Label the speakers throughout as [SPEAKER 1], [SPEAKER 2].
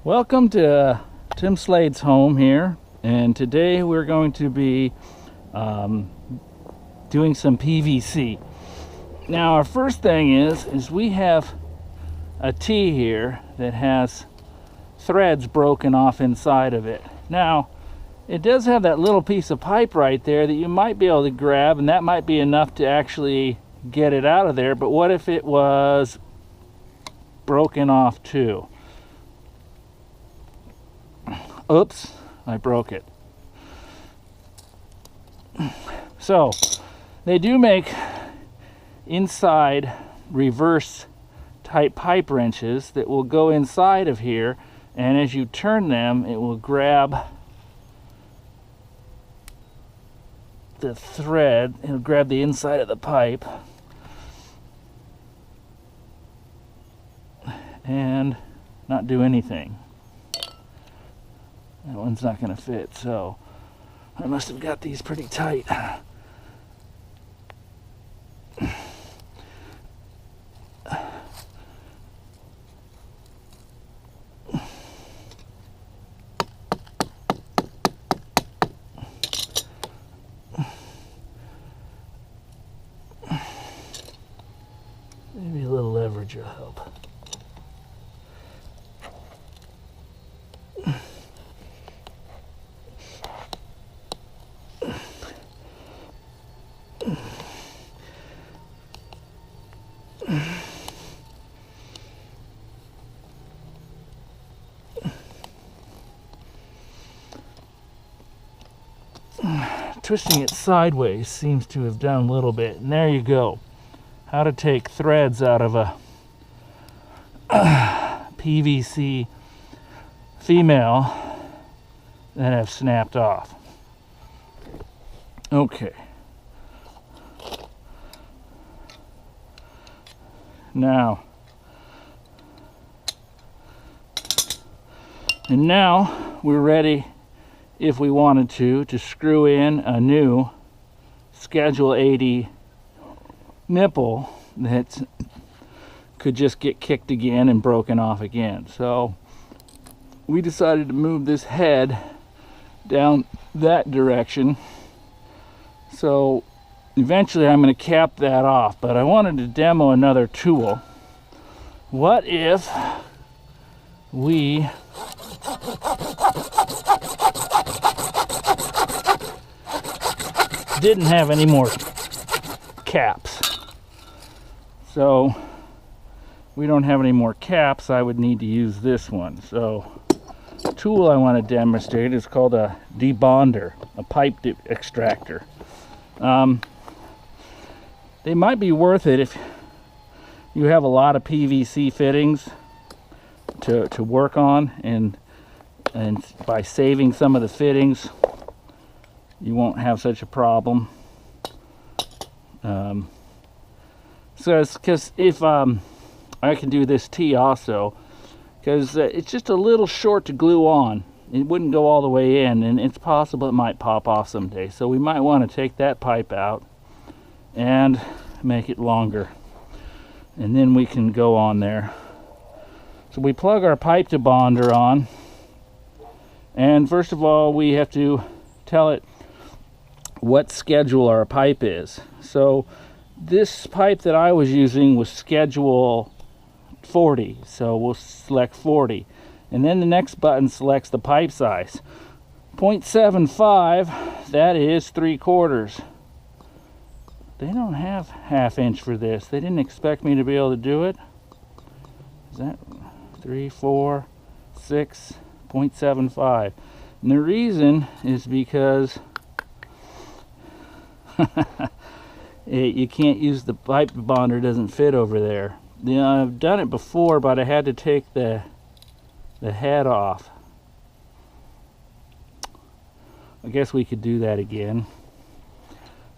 [SPEAKER 1] Welcome to Tim Slade's home here, and today we're going to be doing some PVC. Now our first thing is we have a T here that has threads broken off inside of it. Now it does have that little piece of pipe right there that you might be able to grab, and that might be enough to actually get it out of there, but what if it was broken off too? Oops, I broke it. So they do make inside reverse type pipe wrenches that will go inside of here, and as you turn them it will grab the thread, it'll grab the inside of the pipe and not do anything. That one's not going to fit, so I must have got these pretty tight. Maybe a little leverage will help. Twisting it sideways seems to have done a little bit, and there you go. How to take threads out of a PVC female that have snapped off. Okay. Now we're ready, if we wanted to screw in a new Schedule 80 nipple that could just get kicked again and broken off again. So we decided to move this head down that direction. So eventually I'm going to cap that off, but I wanted to demo another tool. What if we didn't have any more caps? So we don't have any more caps, I would need to use this one. So the tool I want to demonstrate is called a debonder, a pipe extractor. They might be worth it if you have a lot of PVC fittings to work on, and by saving some of the fittings you won't have such a problem. So it's because if I can do this T also, because it's just a little short to glue on. It wouldn't go all the way in, and it's possible it might pop off someday. So we might want to take that pipe out and make it longer, and then we can go on there. So we plug our pipe debonder on, and first of all we have to tell it what schedule our pipe is. So this pipe that I was using was schedule 40, so we'll select 40, and then the next button selects the pipe size. 0.75, that is 3/4. They don't have 1/2 inch for this. They didn't expect me to be able to do it. Is that 3, 4, 6.75? And the reason is because you can't use the pipe bonder, doesn't fit over there. You know, I've done it before, but I had to take the head off. I guess we could do that again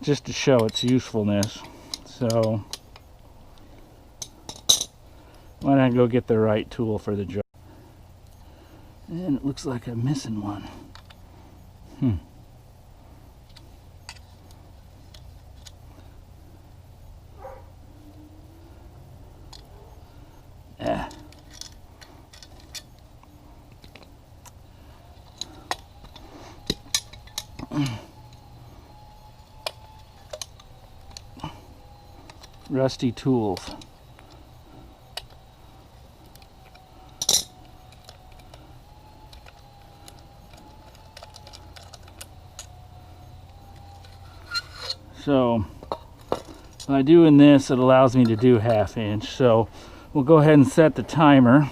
[SPEAKER 1] just to show its usefulness. So why don't I go get the right tool for the job? And it looks like I'm missing one. Rusty tools. So by doing this, it allows me to do 1/2 inch. So we'll go ahead and set the timer,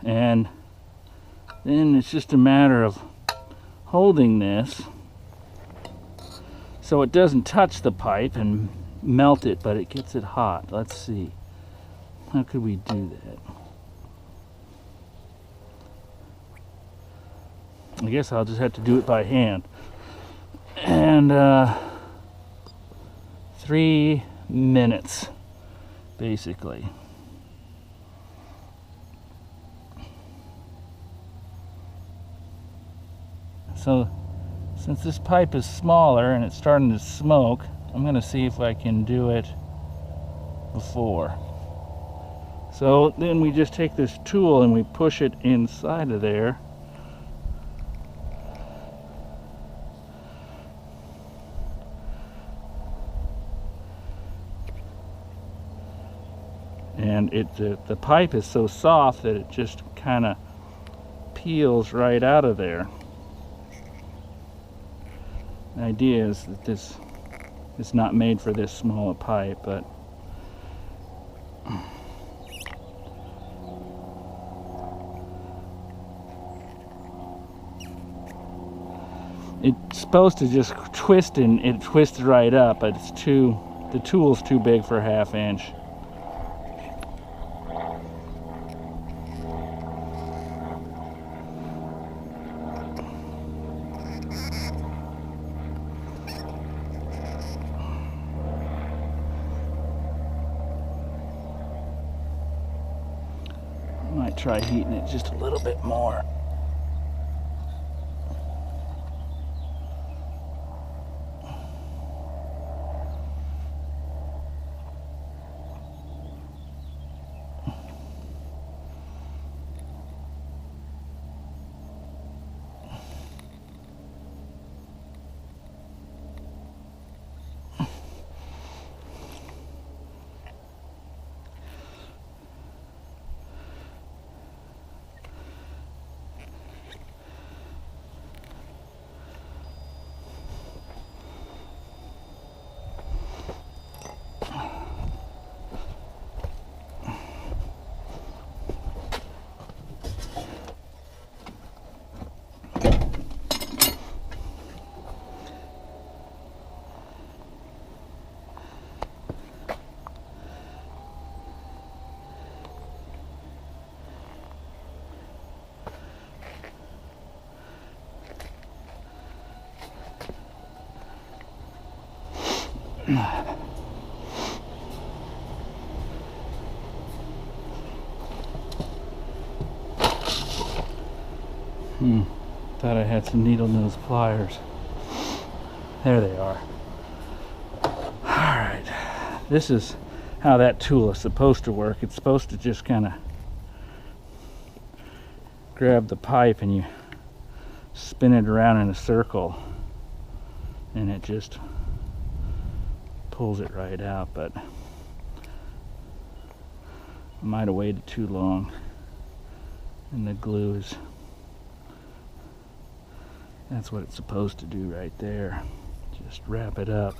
[SPEAKER 1] and then it's just a matter of holding this so it doesn't touch the pipe and melt it, but it gets it hot. Let's see. How could we do that? I guess I'll just have to do it by hand. And 3 minutes, basically. So, since this pipe is smaller and it's starting to smoke, I'm going to see if I can do it before. So then we just take this tool and we push it inside of there. And the pipe is so soft that it just kind of peels right out of there. The idea is that this is not made for this small a pipe, but it's supposed to just twist, and it twists right up, but the tool's too big for 1/2 inch. Might try heating it just a little bit more. Thought I had some needle nose pliers. There they are. Alright, this is how that tool is supposed to work. It's supposed to just kind of grab the pipe and you spin it around in a circle and it just pulls it right out, but I might have waited too long, and the glue is, that's what it's supposed to do right there, just wrap it up.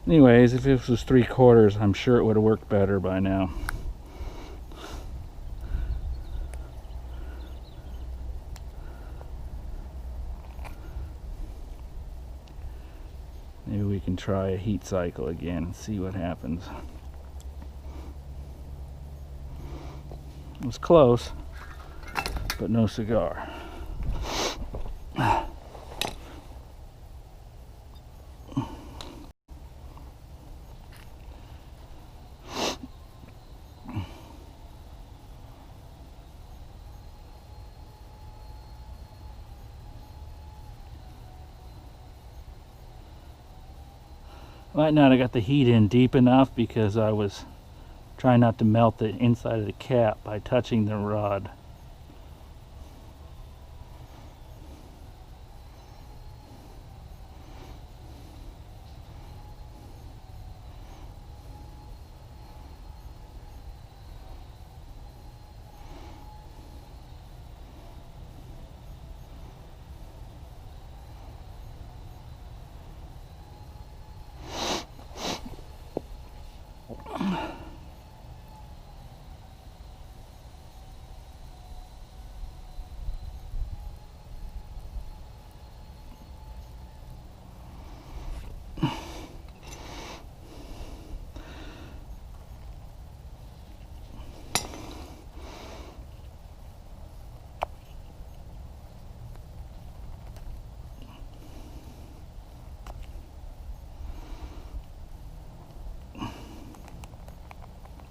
[SPEAKER 1] Anyways, if this was 3/4, I'm sure it would have worked better by now. Maybe we can try a heat cycle again and see what happens. It was close, but no cigar. Right now I got the heat in deep enough because I was trying not to melt the inside of the cap by touching the rod.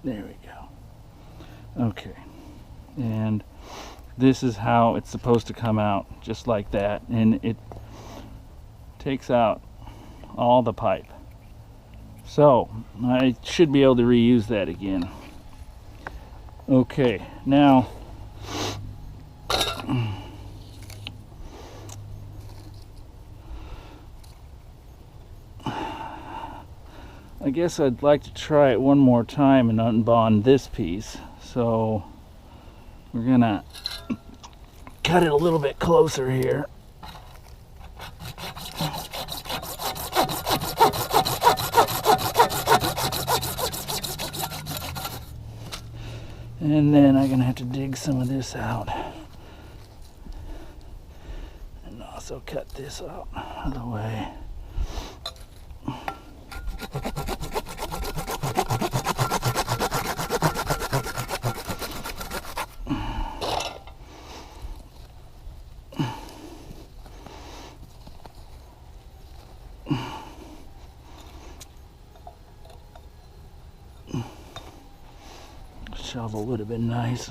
[SPEAKER 1] There we go. Okay. And this is how it's supposed to come out, just like that. And it takes out all the pipe. So I should be able to reuse that again. Okay, now I guess I'd like to try it one more time and unbond this piece. So we're gonna cut it a little bit closer here. And then I'm gonna have to dig some of this out. And also cut this out of the way. Shovel would have been nice.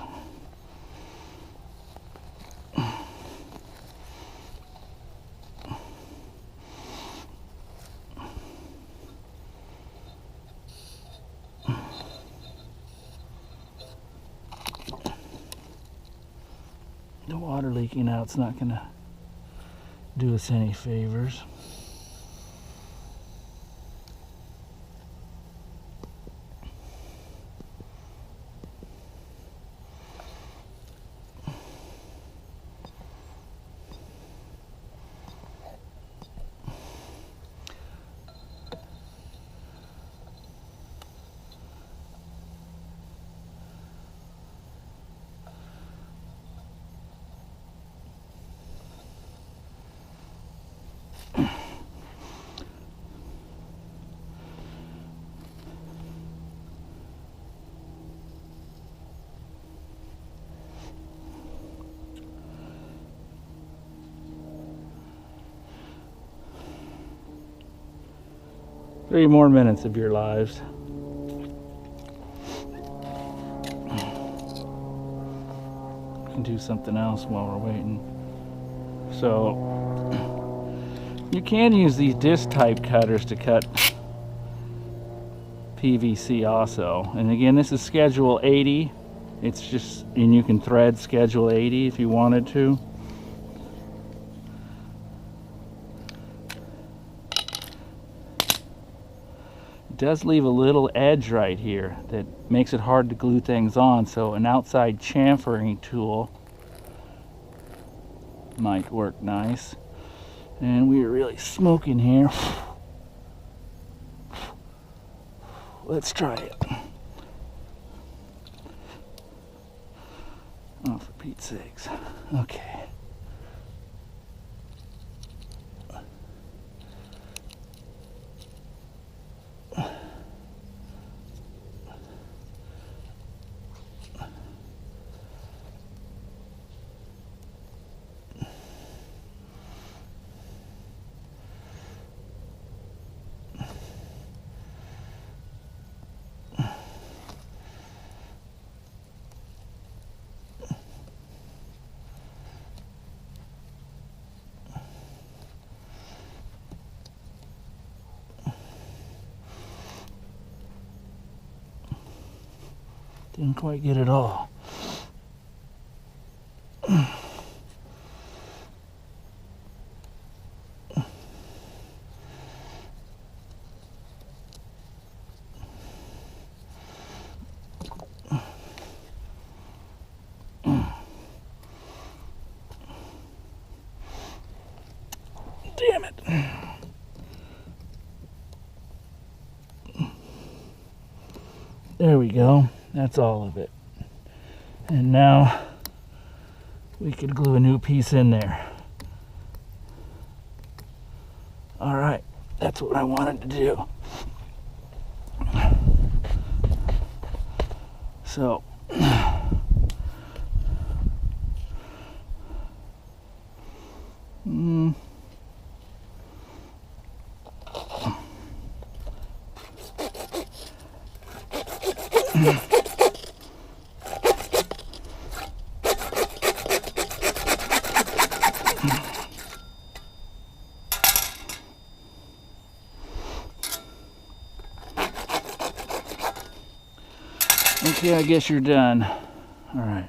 [SPEAKER 1] The water leaking out's not gonna do us any favors. Three more minutes of your lives. We can do something else while we're waiting. So you can use these disc type cutters to cut PVC also. And again, this is schedule 80. It's just, and you can thread schedule 80 if you wanted to. Does leave a little edge right here that makes it hard to glue things on, so an outside chamfering tool might work nice. And we are really smoking here. Let's try it. Oh, for Pete's sakes. Okay. Didn't quite get it all. Damn it. There we go. That's all of it. And now we could glue a new piece in there. All right, that's what I wanted to do. So Okay, I guess you're done. All right.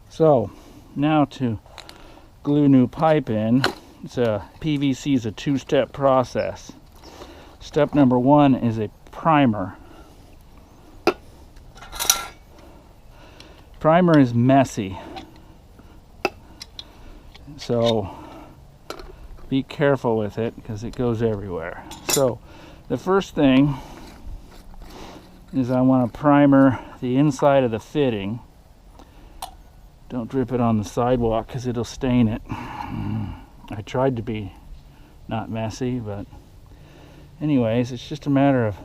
[SPEAKER 1] So now to glue new pipe in. PVC is a two-step process. Step number one is a primer. Primer is messy, so be careful with it because it goes everywhere. So the first thing is I want to primer the inside of the fitting. Don't drip it on the sidewalk because it'll stain it. I tried to be not messy, but anyways, it's just a matter of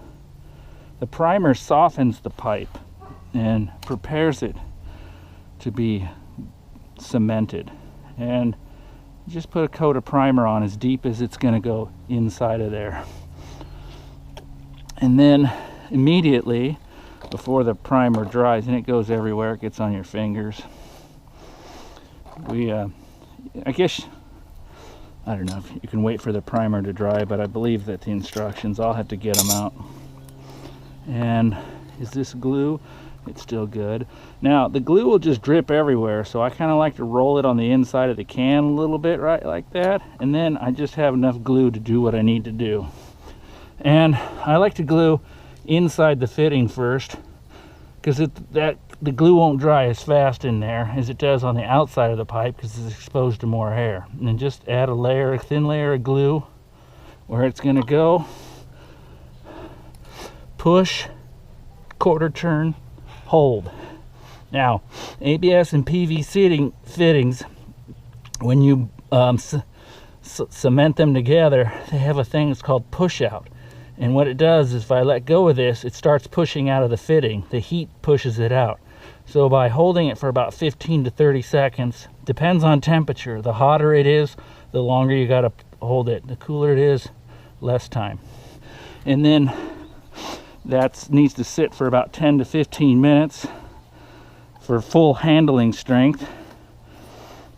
[SPEAKER 1] the primer softens the pipe and prepares it to be cemented. And just put a coat of primer on as deep as it's going to go inside of there. And then immediately before the primer dries, and it goes everywhere, it gets on your fingers. I guess, I don't know if you can wait for the primer to dry, but I believe that the instructions, I'll have to get them out. And is this glue? It's still good. Now the glue will just drip everywhere, so I kind of like to roll it on the inside of the can a little bit, right, like that, and then I just have enough glue to do what I need to do. And I like to glue inside the fitting first, because the glue won't dry as fast in there as it does on the outside of the pipe because it's exposed to more air. And then just add a thin layer of glue where it's going to go. Push, quarter turn, hold. Now, ABS and PVC fittings, when you cement them together, they have a thing that's called push out. And what it does is if I let go of this, it starts pushing out of the fitting. The heat pushes it out. So by holding it for about 15 to 30 seconds, depends on temperature. The hotter it is, the longer you gotta hold it. The cooler it is, less time. And then that needs to sit for about 10 to 15 minutes for full handling strength.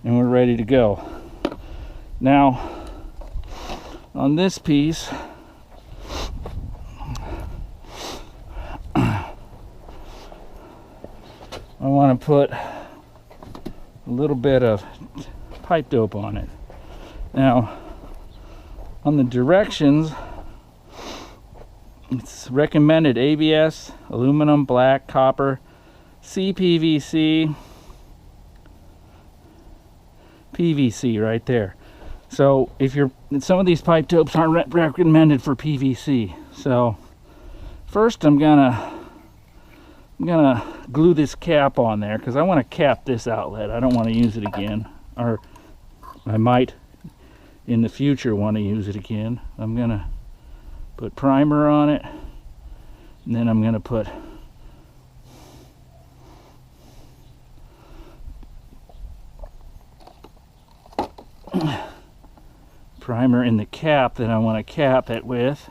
[SPEAKER 1] And we're ready to go. Now, on this piece, I want to put a little bit of pipe dope on it. Now, on the directions, it's recommended ABS, aluminum, black, copper, CPVC, PVC right there. So if some of these pipe dopes aren't recommended for PVC. So first I'm gonna glue this cap on there because I want to cap this outlet. I don't want to use it again, or I might in the future want to use it again. I'm gonna put primer on it, and then I'm gonna put primer in the cap that I want to cap it with,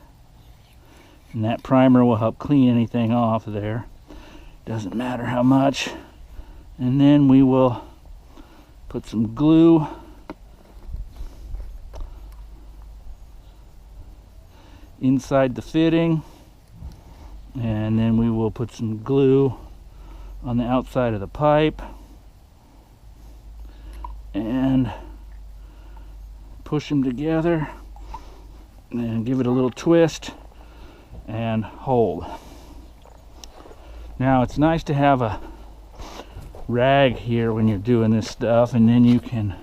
[SPEAKER 1] and that primer will help clean anything off there. Doesn't matter how much. And then we will put some glue inside the fitting, and then we will put some glue on the outside of the pipe and push them together and give it a little twist and hold. Now it's nice to have a rag here when you're doing this stuff, and then you can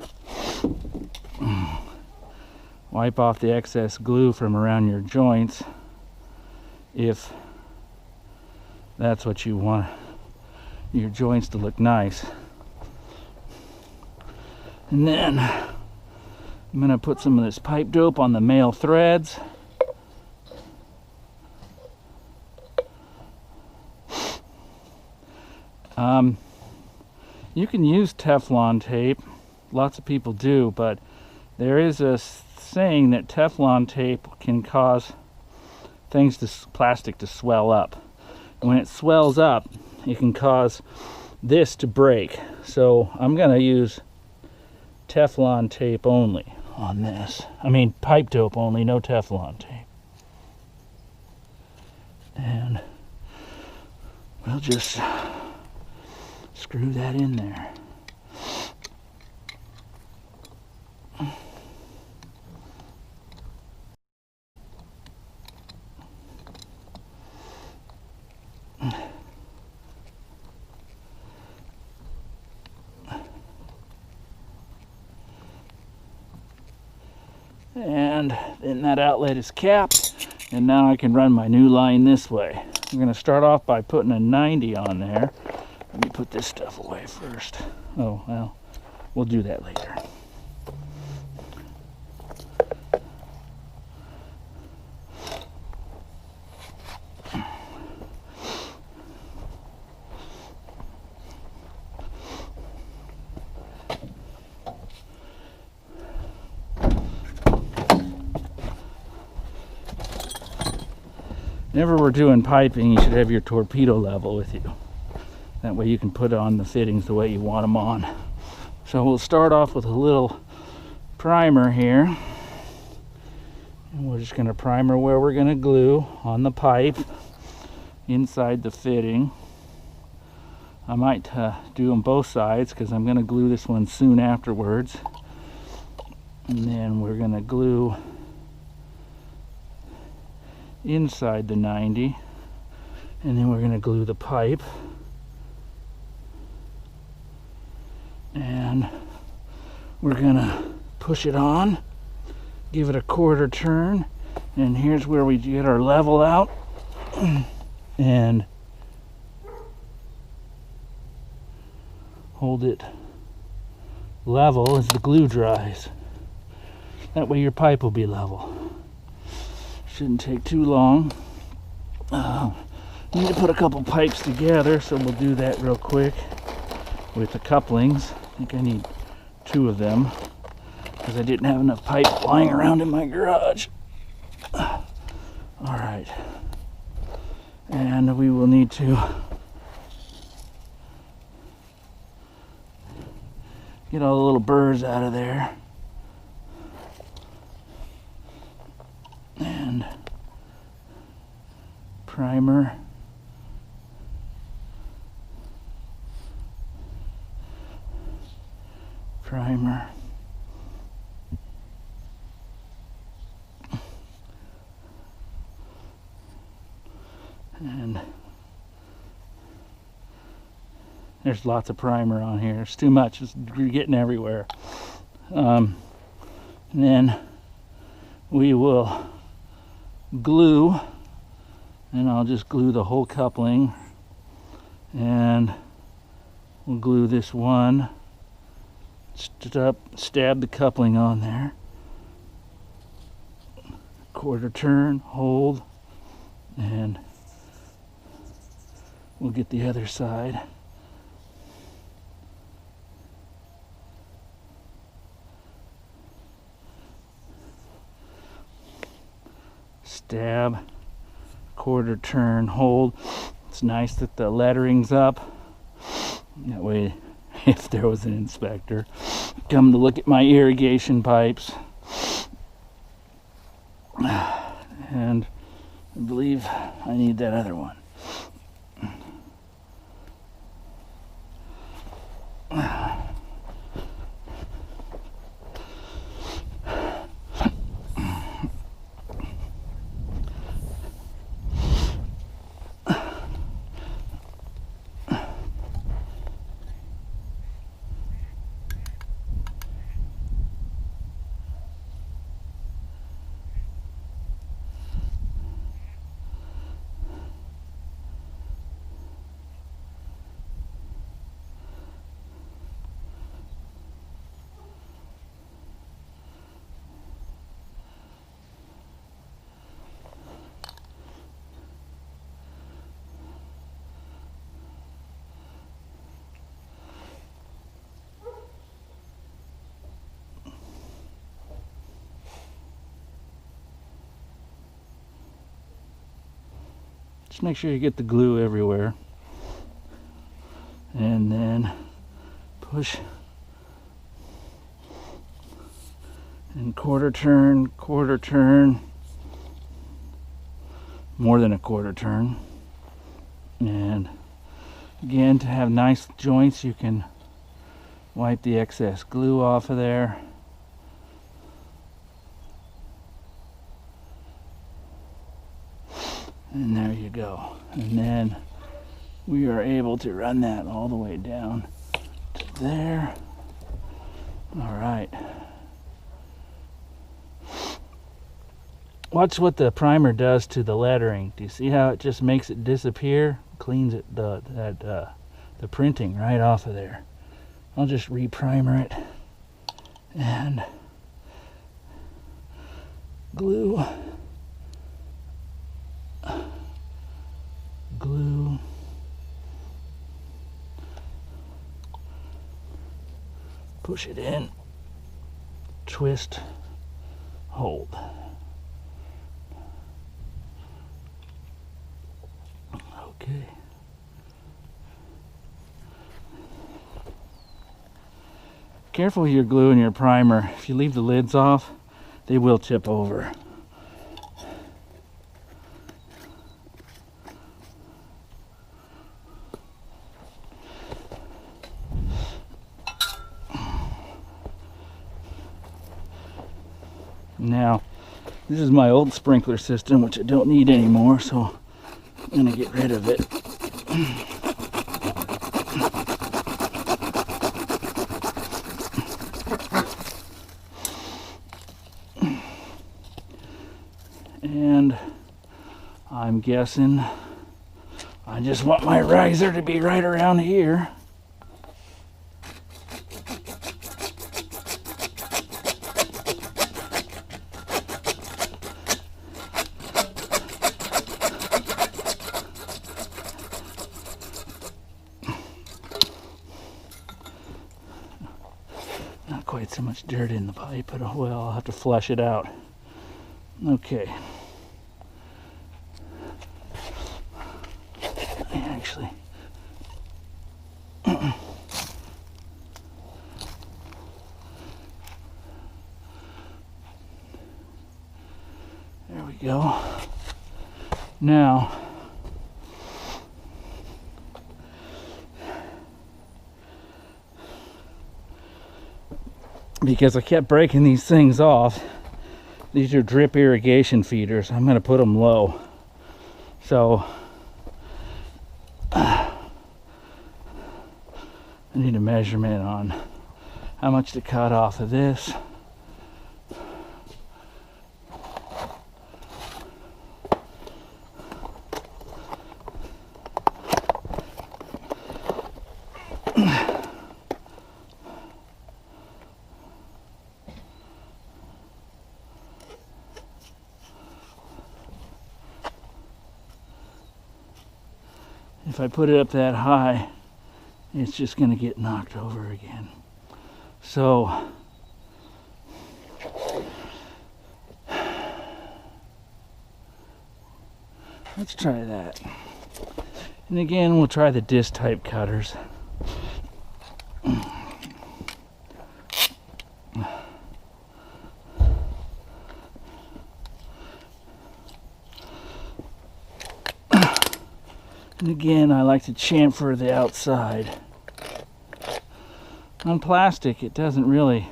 [SPEAKER 1] wipe off the excess glue from around your joints if that's what you want your joints to look nice. And then I'm going to put some of this pipe dope on the male threads. You can use Teflon tape, lots of people do, but there is a saying that Teflon tape can cause plastic to swell up. And when it swells up, it can cause this to break. So I'm going to use Teflon tape only on this. I mean pipe dope only, no Teflon tape. And we'll just screw that in there. And then that outlet is capped, and now I can run my new line this way. I'm going to start off by putting a 90 on there. Let me put this stuff away first. Oh, well, we'll do that later. Whenever we're doing piping, you should have your torpedo level with you. That way you can put on the fittings the way you want them on. So we'll start off with a little primer here. And we're just going to primer where we're going to glue on the pipe inside the fitting. I might do them both sides because I'm going to glue this one soon afterwards. And then we're going to glue inside the 90, and then we're going to glue the pipe, and we're going to push it on, give it a quarter turn, and here's where we get our level out, and hold it level as the glue dries. That way your pipe will be level. Shouldn't take too long. Need to put a couple pipes together, so we'll do that real quick with the couplings. I think I need 2 of them because I didn't have enough pipe lying around in my garage. All right, and we will need to get all the little burrs out of there. And primer, primer, and there's lots of primer on here. It's too much, it's getting everywhere. And then we will glue, and I'll just glue the whole coupling, and we'll glue this one, stab the coupling on there, quarter turn, hold, and we'll get the other side. Stab, quarter turn, hold. It's nice that the lettering's up. That way, if there was an inspector come to look at my irrigation pipes. And I believe I need that other one. Just make sure you get the glue everywhere. And then push and quarter turn, more than a quarter turn. And again, to have nice joints, you can wipe the excess glue off of there. And there you go. And then we are able to run that all the way down to there. All right. Watch what the primer does to the lettering. Do you see how it just makes it disappear? Cleans it, the printing right off of there. I'll just re-primer it and glue. Push it in, twist, hold. Okay. Careful with your glue and your primer. If you leave the lids off, they will tip over. Now, this is my old sprinkler system, which I don't need anymore, so I'm going to get rid of it. And I'm guessing I just want my riser to be right around here. Not quite so much dirt in the pipe, but oh well, I'll have to flush it out. Okay. Actually, there we go. Now, because I kept breaking these things off, these are drip irrigation feeders. I'm going to put them low. So I need a measurement on how much to cut off of this. If I put it up that high, it's just going to get knocked over again. So let's try that. And again, we'll try the disc type cutters. And again, I like to chamfer the outside. On plastic, it doesn't really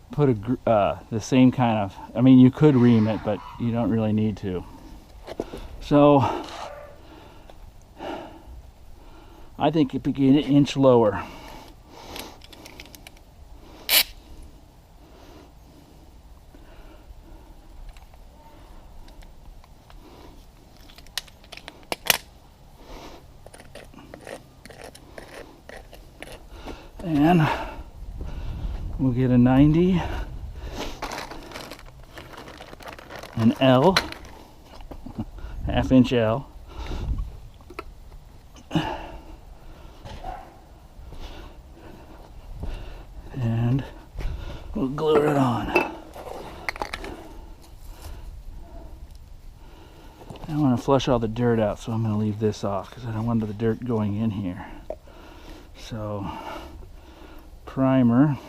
[SPEAKER 1] put the same kind of, I mean, you could ream it, but you don't really need to. So I think it began an inch lower. And we'll get a 90, an L, half-inch L, and we'll glue it on. I want to flush all the dirt out, so I'm going to leave this off because I don't want the dirt going in here. So, primer.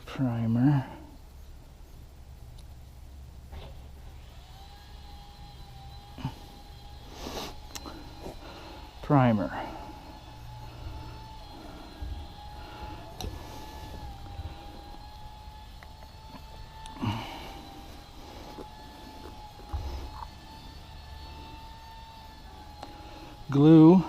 [SPEAKER 1] Primer. Primer. Glue.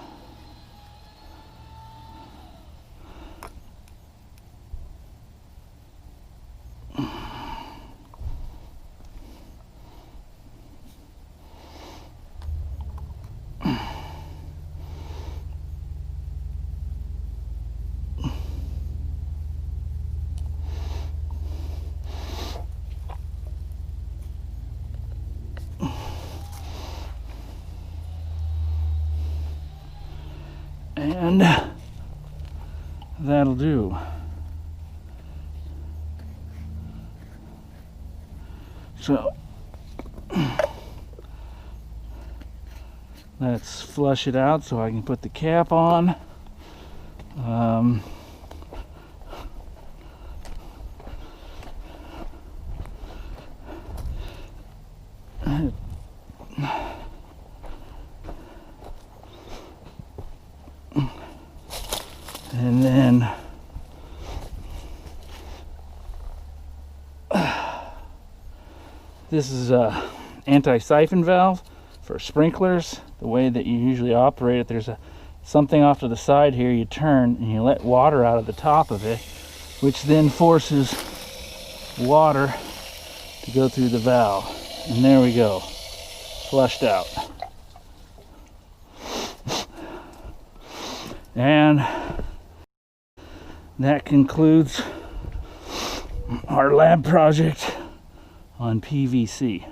[SPEAKER 1] And that'll do. So let's flush it out so I can put the cap on. And then this is a anti-siphon valve for sprinklers. The way that you usually operate it, there's something off to the side here. You turn and you let water out of the top of it, which then forces water to go through the valve. And there we go, flushed out. And that concludes our lab project on PVC.